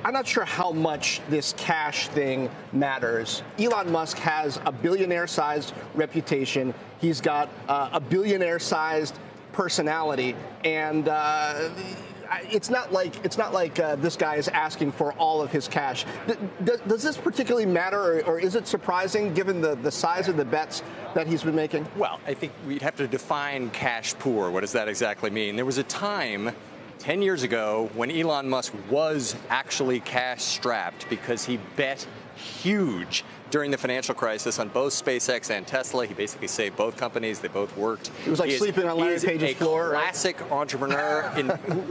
I'm not sure how much this cash thing matters. Elon Musk has a billionaire-sized reputation. He's got a billionaire-sized personality, and it's not like this guy is asking for all of his cash. Does this particularly matter, or is it surprising given the size of the bets that he's been making? Well, I think we'd have to define cash poor. What does that exactly mean? There was a time 10 years ago when Elon Musk was actually cash strapped because he bet huge during the financial crisis on both SpaceX and Tesla. He basically saved both companies. They both worked. He was like sleeping on Larry Page's floor. Classic entrepreneur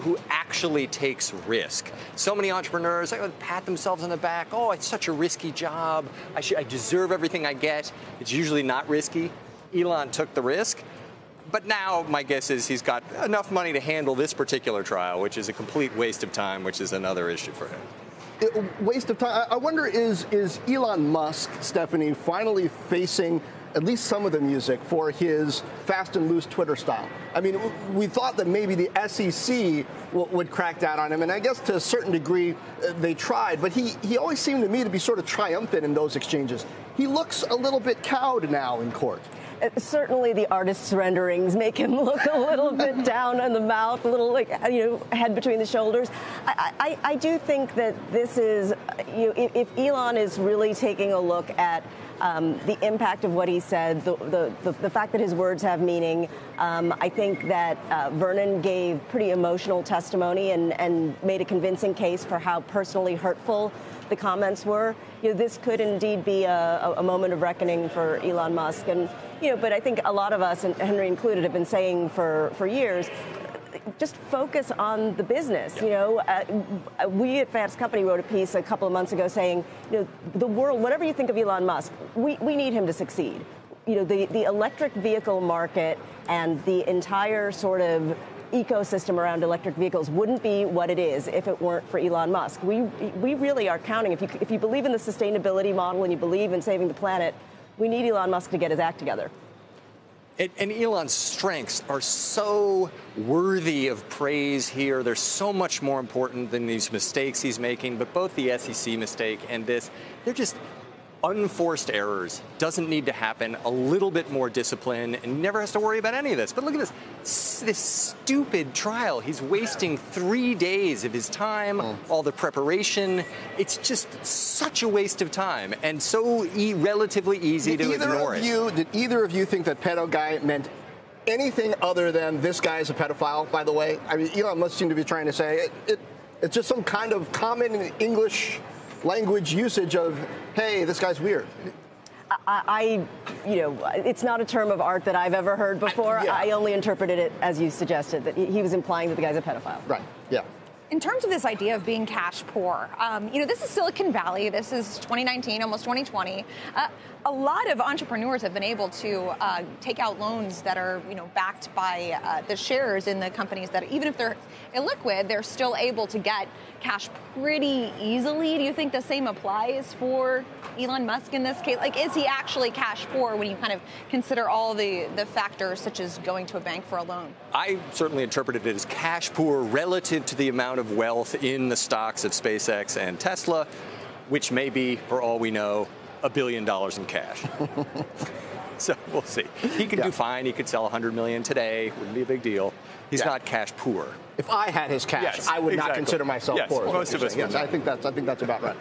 who actually takes risk. So many entrepreneurs pat themselves on the back. Oh, it's such a risky job. I deserve everything I get. It's usually not risky. Elon took the risk. But now my guess is he's got enough money to handle this particular trial, which is a complete waste of time, which is another issue for him. Waste of time. I wonder, is Elon Musk, Stephanie, finally facing at least some of the music for his fast and loose Twitter style? I mean, we thought that maybe the SEC would crack down on him, and I guess to a certain degree they tried, but he always seemed to me to be sort of triumphant in those exchanges. He looks a little bit cowed now in court. Certainly the artist's renderings make him look a little bit down in the mouth, a little head between the shoulders. I do think that this is, if Elon is really taking a look at the impact of what he said, the fact that his words have meaning, I think that Vernon gave pretty emotional testimony and made a convincing case for how personally hurtful the comments were. This could indeed be a moment of reckoning for Elon Musk. And, but I think a lot of us, and Henry included, have been saying for years, just focus on the business. We at Fast Company wrote a piece a couple of months ago saying, the world, whatever you think of Elon Musk, we need him to succeed. The electric vehicle market and the entire sort of ecosystem around electric vehicles wouldn't be what it is if it weren't for Elon Musk. We really are counting. If you believe in the sustainability model and you believe in saving the planet, we need Elon Musk to get his act together. And Elon's strengths are so worthy of praise here. They're so much more important than these mistakes he's making. But both the SEC mistake and this, they're just unforced errors. Doesn't need to happen. A little bit more discipline, and he never has to worry about any of this. But look at this stupid trial. He's wasting 3 days of his time, all the preparation. It's just such a waste of time, and so relatively easy to ignore it. Did either of you think that pedo guy meant anything other than this guy is a pedophile, by the way? I mean, Elon Musk seemed to be trying to say it's just some kind of common English language usage of, hey, this guy's weird. It's not a term of art that I've ever heard before. I only interpreted it as you suggested, that he was implying that the guy's a pedophile. Right, yeah. In terms of this idea of being cash poor, this is Silicon Valley. This is 2019, almost 2020. A lot of entrepreneurs have been able to take out loans that are, backed by the shares in the companies that, even if they're illiquid, they're still able to get cash pretty easily. Do you think the same applies for Elon Musk in this case? Like, is he actually cash poor when you kind of consider all the factors, such as going to a bank for a loan? I certainly interpreted it as cash poor relative to the amount of wealth in the stocks of SpaceX and Tesla, which may be, for all we know, $1 billion in cash. So we'll see. He could do fine. He could sell 100 million today. Wouldn't be a big deal. He's not cash poor. If I had his cash, I would not consider myself poor. Most of us would. I think that's about right.